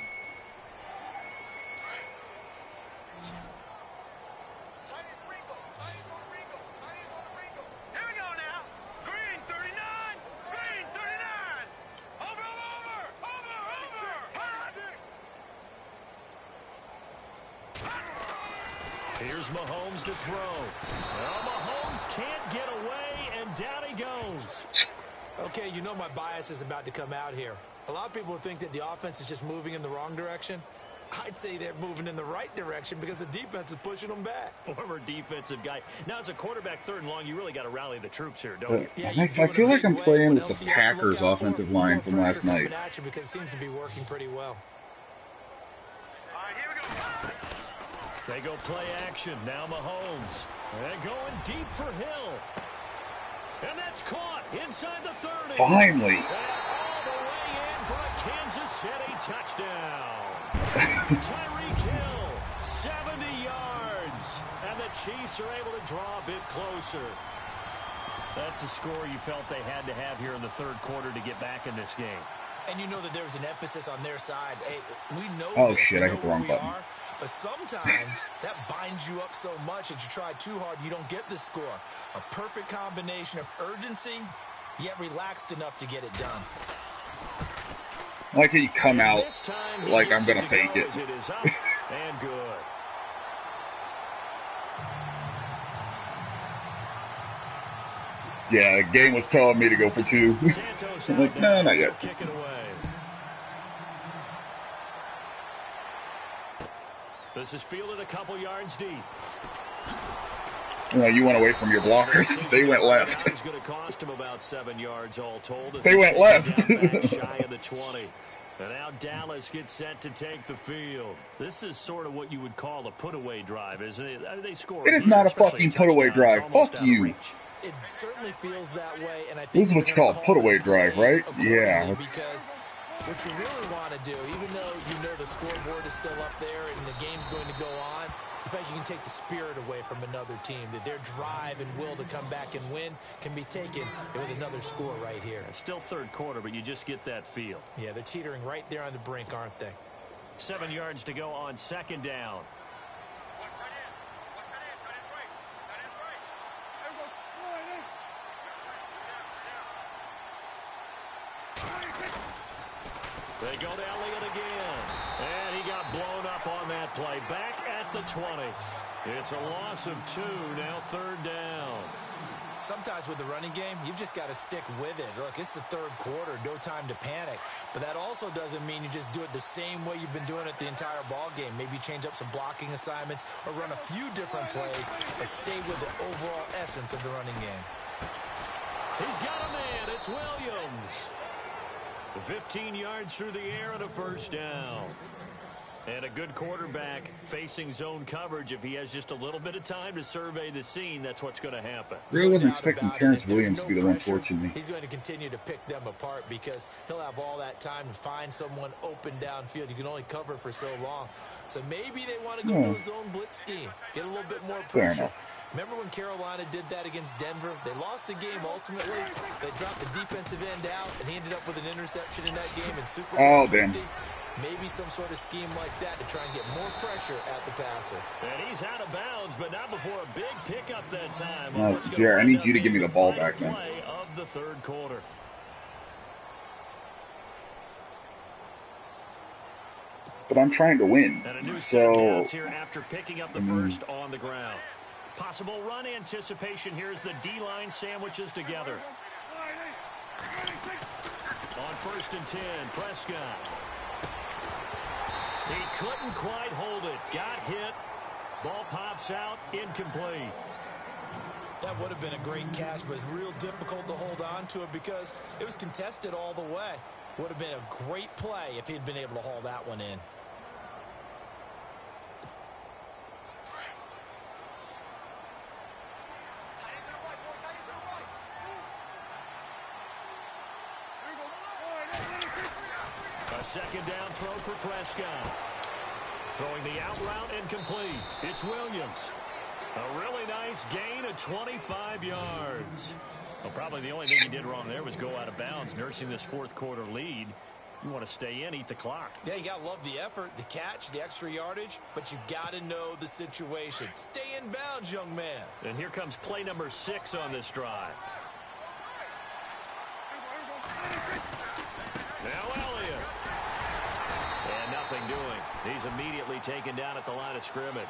Speaker 5: Here we go now. Green 39. Green 39. Over.
Speaker 2: Here's Mahomes to throw. Well, Mahomes can't get away, and down he goes.
Speaker 3: Okay, you know my bias is about to come out here. A lot of people think that the offense is just moving in the wrong direction. I'd say they're moving in the right direction because the defense is pushing them back.
Speaker 2: Former defensive guy. Now, as a quarterback, 3rd and long, you really got to rally the troops here, don't you?
Speaker 3: Yeah,
Speaker 4: I feel like I'm playing with the Packers offensive line from last night.
Speaker 3: Because it seems to be working pretty well.
Speaker 5: All right, here we go.
Speaker 2: They go play action. Now Mahomes. They're going deep for Hill. And that's caught inside the 30.
Speaker 4: Finally.
Speaker 2: And all the way in for a Kansas City touchdown. Tyreek Hill, 70 yards. And the Chiefs are able to draw a bit closer. That's the score you felt they had to have here in the 3rd quarter to get back in this game.
Speaker 3: And you know that there's an emphasis on their side. Hey, we know
Speaker 4: Oh,
Speaker 3: this.
Speaker 4: shit,
Speaker 3: We
Speaker 4: I
Speaker 3: know
Speaker 4: hit the
Speaker 3: where
Speaker 4: wrong
Speaker 3: we
Speaker 4: button.
Speaker 3: are, but sometimes that binds you up so much that you try too hard, you don't get the score. A perfect combination of urgency, yet relaxed enough to get it done.
Speaker 4: I like how you come out
Speaker 2: This time he
Speaker 4: like I'm
Speaker 2: gets
Speaker 4: going
Speaker 2: it
Speaker 4: to
Speaker 2: to
Speaker 4: fake
Speaker 2: go
Speaker 4: it.
Speaker 2: as it is up and good.
Speaker 4: Yeah, the game was telling me to go for 2.
Speaker 2: Santos
Speaker 4: I'm like,
Speaker 2: out
Speaker 4: no,
Speaker 2: now.
Speaker 4: not yet.
Speaker 2: He'll kick it away. This is fielded a couple yards deep.
Speaker 4: You went away from your blockers. They went left.
Speaker 2: That is going to cost him about 7 yards all told. As
Speaker 4: They
Speaker 2: he's
Speaker 4: went
Speaker 2: taken
Speaker 4: left.
Speaker 2: down back shy of the 20. And now Dallas gets set to take the field. This is sort of what you would call a put-away drive, isn't it? They score.
Speaker 4: It is
Speaker 2: here,
Speaker 4: not a
Speaker 2: especially
Speaker 4: fucking put-away
Speaker 2: touchdown. It's
Speaker 4: drive.
Speaker 2: almost
Speaker 4: Fuck
Speaker 2: out of
Speaker 4: you.
Speaker 2: reach.
Speaker 3: It certainly feels that way, and I think
Speaker 4: This is what you call a put-away drive, right? Yeah.
Speaker 3: Because what you really want to do, even though you know the scoreboard is still up there and the game's going to go on, the fact you can take the spirit away from another team, that their drive and will to come back and win can be taken with another score right here.
Speaker 2: It's still 3rd quarter, but you just get that feel.
Speaker 3: Yeah, they're teetering right there on the brink, aren't they?
Speaker 2: 7 yards to go on 2nd down. They go to Elliott again. And he got blown up on that play. Back at the 20. It's a loss of 2. Now 3rd down.
Speaker 3: Sometimes with the running game, you've just got to stick with it. Look, it's the 3rd quarter, no time to panic. But that also doesn't mean you just do it the same way you've been doing it the entire ball game. Maybe change up some blocking assignments or run a few different plays, but stay with the overall essence of the running game.
Speaker 2: He's got a man. It's Williams. 15 yards through the air and a 1st down. And a good quarterback facing zone coverage. If he has just a little bit of time to survey the scene, that's what's going to happen.
Speaker 4: Really wasn't expecting Terrence Williams to be the one fortune me.
Speaker 3: He's going to continue to pick them apart because he'll have all that time to find someone open downfield. You can only cover for so long. So maybe they want to go to a zone blitz scheme, get a little bit more
Speaker 4: Fair
Speaker 3: pressure.
Speaker 4: enough.
Speaker 3: Remember when Carolina did that against Denver? They lost the game ultimately. They dropped the defensive end out, and he ended up with an interception in that game in Super Bowl 50. Maybe some sort of scheme like that to try and get more pressure at the passer.
Speaker 2: And he's out of bounds, but not before a big pickup that time.
Speaker 4: Jared, I need you to give me the ball back, man.
Speaker 2: Play of the 3rd quarter.
Speaker 4: But I'm trying to win.
Speaker 2: And a new set
Speaker 4: So,
Speaker 2: downs here after picking up the 1st on the ground. Possible run anticipation here as the D-line sandwiches together. On 1st and 10, Prescott. He couldn't quite hold it. Got hit. Ball pops out. Incomplete.
Speaker 3: That would have been a great catch, but it's real difficult to hold on to it because it was contested all the way. Would have been a great play if he'd been able to haul that one in.
Speaker 2: A 2nd down throw for Prescott. Throwing the out route incomplete. It's Williams. A really nice gain of 25 yards. Well, probably the only thing he did wrong there was go out of bounds, nursing this fourth quarter lead. You want to stay in, eat the clock.
Speaker 3: Yeah, you got to love the effort, the catch, the extra yardage, but you got to know the situation. Stay in bounds, young man.
Speaker 2: And here comes play number 6 on this drive. Now Elliott. And nothing doing. He's immediately taken down at the line of scrimmage.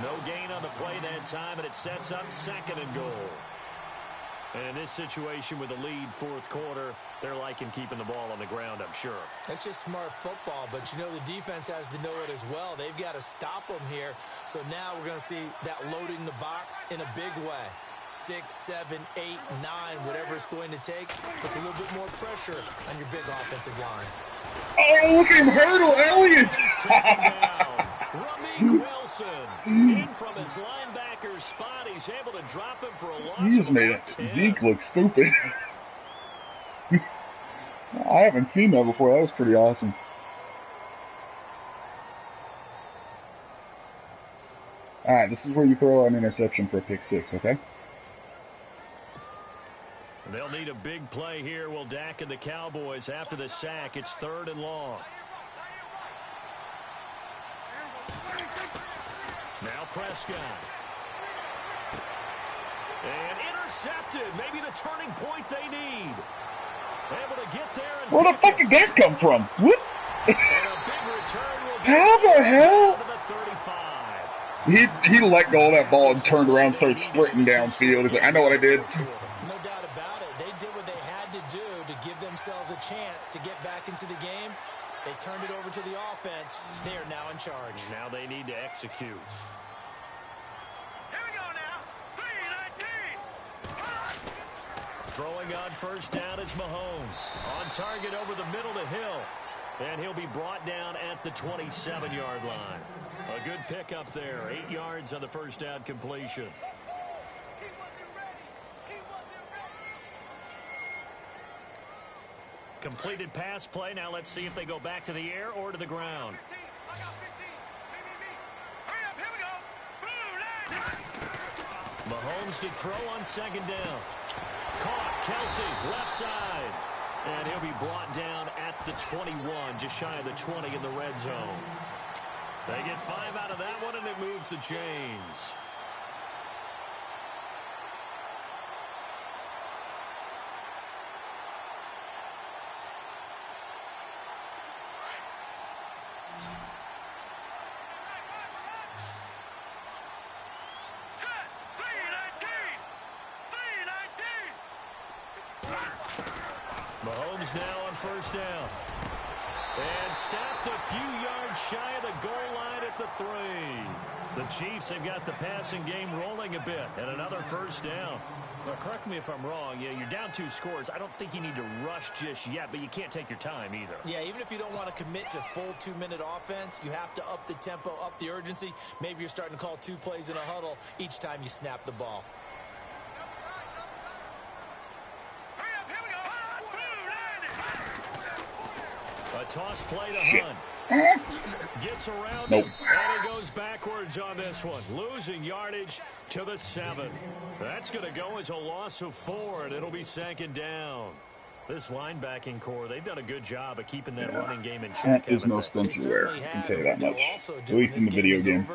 Speaker 2: No gain on the play that time, and it sets up 2nd and goal. And in this situation with the lead fourth quarter, they're liking keeping the ball on the ground, I'm sure.
Speaker 3: That's just smart football, but you know the defense has to know it as well. They've got to stop them here. So now we're going to see that loading the box in a big way. 6, 7, 8, 9, whatever it's going to take, puts a little bit more pressure on your big offensive line.
Speaker 4: Oh, look at him hurdle, Elliott!
Speaker 2: Ramik Wilson in from his linebacker's spot. He's able to drop him for a loss.
Speaker 4: He just made Zeke look stupid. I haven't seen that before. That was pretty awesome. Alright, this is where you throw an interception for a pick 6, okay?
Speaker 2: They'll need a big play here. Will Dak and the Cowboys after the sack. It's 3rd and long. Now Prescott. And intercepted. Maybe the turning point they need. Able to get there. And
Speaker 4: where the fuck did that come from? What?
Speaker 2: And a big return will
Speaker 4: how the hell?
Speaker 2: To the 35.
Speaker 4: He let go of that ball and turned around and started sprinting downfield. He's like, I know what I did.
Speaker 3: No doubt about it. They did what they had to do to give themselves a chance to get back into the game. They turned it over to the offense. They are now in charge.
Speaker 2: Now they need to execute.
Speaker 5: Here we go now. 3-19.
Speaker 2: Throwing on first down is Mahomes. On target over the middle to Hill. And he'll be brought down at the 27-yard line. A good pickup there. 8 yards on the first down completion. Completed pass play. Now let's see if they go back to the air or to the ground. Mahomes to throw on 2nd down. Caught. Kelsey, left side. And he'll be brought down at the 21, just shy of the 20 in the red zone. They get 5 out of that one, and it moves the chains. Mahomes now on first down. And stopped a few yards shy of the goal line at the 3. The Chiefs have got the passing game rolling a bit. And another first down. Well, correct me if I'm wrong. Yeah, you're down 2 scores. I don't think you need to rush just yet, but you can't take your time either.
Speaker 3: Yeah, even if you don't want to commit to full 2-minute offense, you have to up the tempo, up the urgency. Maybe you're starting to call 2 plays in a huddle each time you snap the ball.
Speaker 2: A toss play to Hunt. Gets around
Speaker 4: nope.
Speaker 2: him, and he goes backwards on this one. Losing yardage to the 7. That's going to go as a loss of 4, and it'll be 2nd down. This linebacking core, they've done a good job of keeping that running game in check.
Speaker 4: There's no Spencer Ware, I can tell you that much. At least in the video game.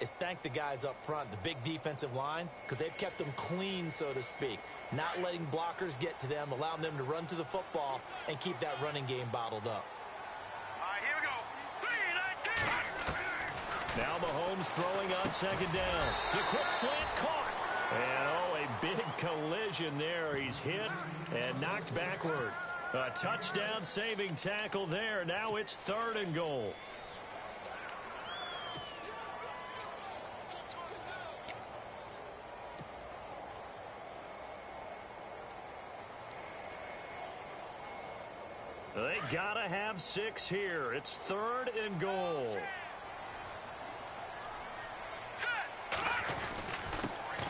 Speaker 3: Is thank the guys up front, the big defensive line, because they've kept them clean, so to speak. Not letting blockers get to them, allowing them to run to the football and keep that running game bottled up.
Speaker 5: All right, here we go. 3-19.
Speaker 2: Now Mahomes throwing on 2nd down. The quick slant caught. And a big collision there. He's hit and knocked backward. A touchdown saving tackle there. Now it's 3rd and goal. They gotta have 6 here. It's 3rd and goal.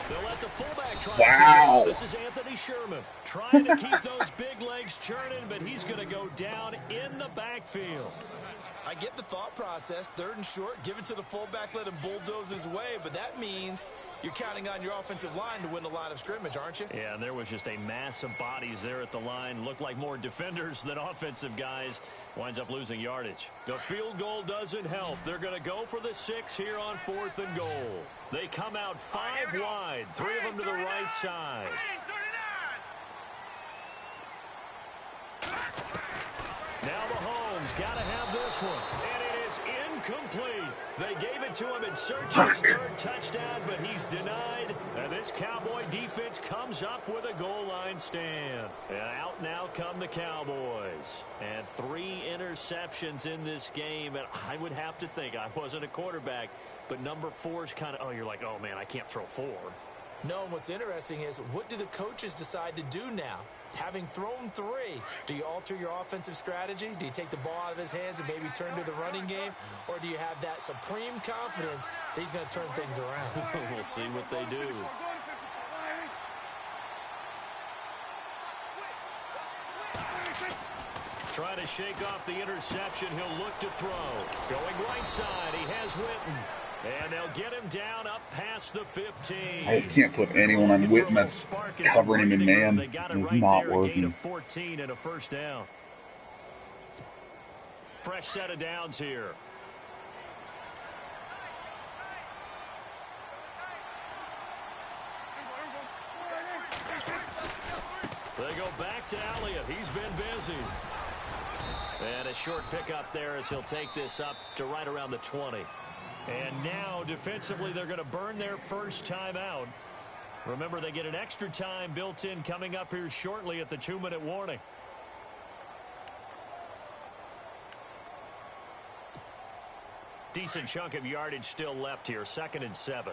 Speaker 2: They'll let the fullback try.
Speaker 4: Wow.
Speaker 2: This is Anthony Sherman trying to keep those big legs churning, but he's going to go down in the backfield.
Speaker 3: I get the thought process. 3rd and short, give it to the fullback, let him bulldoze his way. But that means you're counting on your offensive line to win the line of scrimmage, aren't you?
Speaker 2: Yeah, and there was just a mass of bodies there at the line. Looked like more defenders than offensive guys. Winds up losing yardage. The field goal doesn't help. They're going to go for the 6 here on 4th and goal. They come out 5 wide, 3 of them to the right side. Now Mahomes got to have this one, and it is incomplete. They gave it to him in search of his 3rd touchdown, but he's denied. And this Cowboy defense comes up with a goal line stand. And out now come the Cowboys. And 3 interceptions in this game, and I would have to think, I wasn't a quarterback, but number 4 is kind of, you're like, oh, man, I can't throw 4.
Speaker 3: No, and what's interesting is, what do the coaches decide to do now? Having thrown 3, do you alter your offensive strategy? Do you take the ball out of his hands and maybe turn to the running game? Or do you have that supreme confidence that he's going to turn things around?
Speaker 2: We'll see what they do. Try to shake off the interception. He'll look to throw. Going right side. He has Witten. And they'll get him down up past the 15.
Speaker 4: I just can't put anyone on Witten that's covering him in man.
Speaker 2: They got it
Speaker 4: It's
Speaker 2: right
Speaker 4: not
Speaker 2: there, a gain
Speaker 4: working.
Speaker 2: of 14 and a first down. Fresh set of downs here. They go back to Elliott. He's been busy. And a short pickup there as he'll take this up to right around the 20. And now, defensively, they're going to burn their first timeout. Remember, they get an extra time built in coming up here shortly at the 2-minute warning. Decent chunk of yardage still left here, 2nd and 7.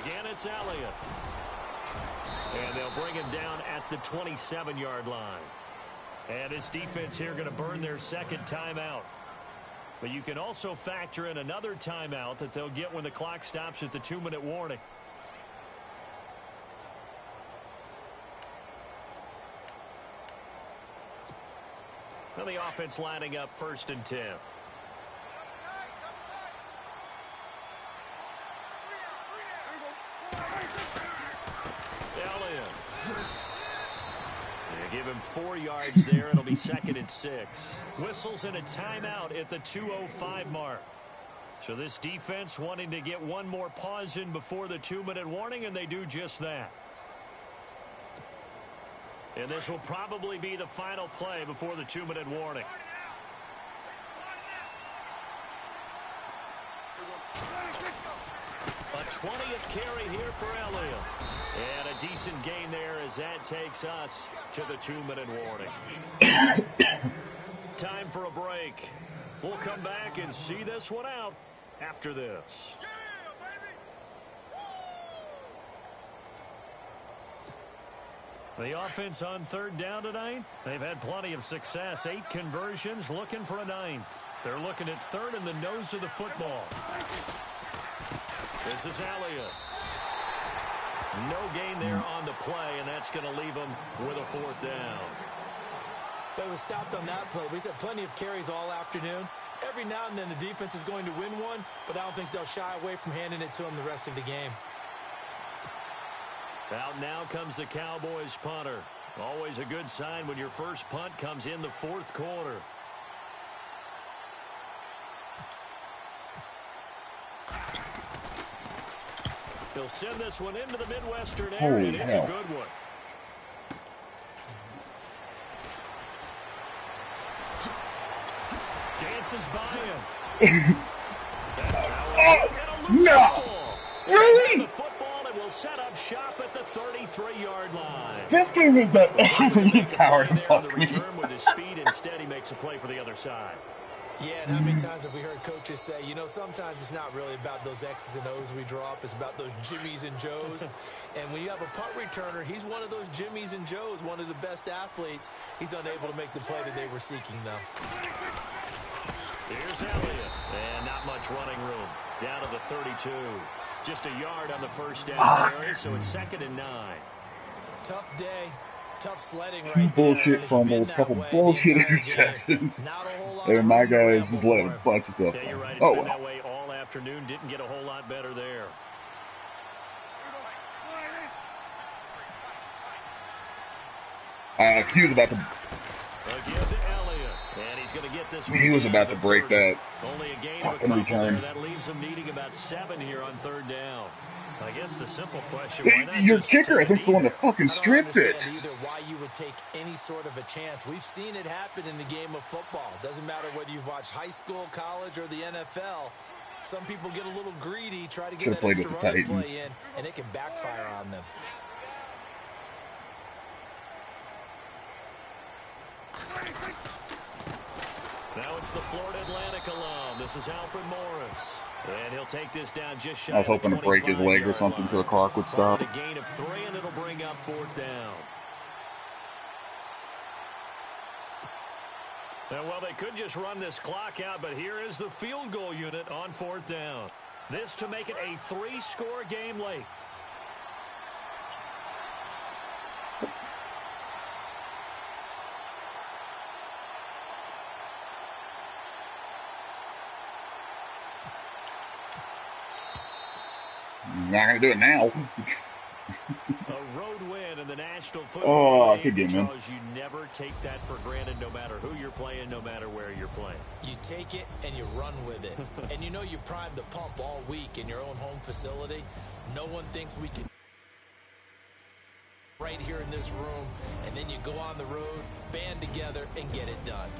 Speaker 2: Again, it's Elliott. And they'll bring him down at the 27-yard line. And this defense here going to burn their 2nd timeout. But you can also factor in another timeout that they'll get when the clock stops at the 2-minute warning. Now the offense lining up 1st and 10. Elliott. They give him 4 yards there. It'll be 2nd and 6. Whistles and a timeout at the 2:05 mark. So this defense wanting to get one more pause in before the 2-minute warning, and they do just that. And this will probably be the final play before the 2-minute warning. A 20th carry here for Elliott. And a decent gain there as that takes us to the 2-minute warning. Time for a break. We'll come back and see this one out after this. The offense on 3rd down tonight, they've had plenty of success. 8 conversions, looking for a 9th. They're looking at 3rd in the nose of the football. This is Elliott. No gain there on the play, and that's going to leave them with a 4th down.
Speaker 3: They was stopped on that play. We've had plenty of carries all afternoon. Every now and then the defense is going to win one, but I don't think they'll shy away from handing it to them the rest of the game.
Speaker 2: Out now comes the Cowboys punter. Always a good sign when your first punt comes in the 4th quarter. They'll send this one into the Midwestern area, and it's a good one. Dances by him.
Speaker 4: No! Really?
Speaker 2: The football, and will set up shop at the 33-yard line.
Speaker 4: This game is the every power to fuck
Speaker 2: the
Speaker 4: me.
Speaker 2: return with his speed, instead he makes a play for the other side.
Speaker 3: Yeah, and how many times have we heard coaches say, you know, sometimes it's not really about those X's and O's we draw up. It's about those Jimmies and Joes. And when you have a punt returner, he's one of those Jimmies and Joes, one of the best athletes. He's unable to make the play that they were seeking, though.
Speaker 2: Here's Elliott, and not much running room. Down to the 32. Just a yard on the first down carry, so it's 2nd and 9.
Speaker 3: Tough day. Tough sledding
Speaker 4: Two
Speaker 3: right
Speaker 4: bullshit
Speaker 3: there.
Speaker 4: fumbles, couple bullshit interceptions. And my guys just let a bunch of stuff
Speaker 2: Yeah, you're right.
Speaker 4: Oh,
Speaker 2: It's been
Speaker 4: well.
Speaker 2: that way all afternoon. Didn't get a whole lot better there.
Speaker 4: He was about to...
Speaker 2: Again to Elliott. And he's going to get this one.
Speaker 4: He was about to break that
Speaker 2: Only a gain
Speaker 4: fucking
Speaker 2: of a
Speaker 4: return.
Speaker 2: there. That leaves him needing about 7 here on 3rd down. I guess the simple question, why not
Speaker 4: Your
Speaker 2: just
Speaker 4: kicker, I think, is the one that fucking
Speaker 3: I don't
Speaker 4: stripped it.
Speaker 3: understand either why you would take any sort of a chance. We've seen it happen in the game of football. Doesn't matter whether you've watched high school, college, or the NFL. Some people get a little greedy, try to get that extra running play in, and it can backfire on them.
Speaker 2: Now it's the Florida Atlantic alum. This is Alfred Morris. And he'll take this down just shy.
Speaker 4: I was hoping to break his leg or something so the clock would stop.
Speaker 2: A gain of 3, and it'll bring up 4th down. And, well, they could just run this clock out, but here is the field goal unit on 4th down. This to make it a 3-score game late.
Speaker 4: Not going to do it now.
Speaker 2: A road win in the National Football League.
Speaker 4: I could get him.
Speaker 2: Because you never take that for granted no matter who you're playing, no matter where you're playing.
Speaker 3: You take it and you run with it. And you know you primed the pump all week in your own home facility. No one thinks we can right here in this room. And then you go on the road, band together, and get it done.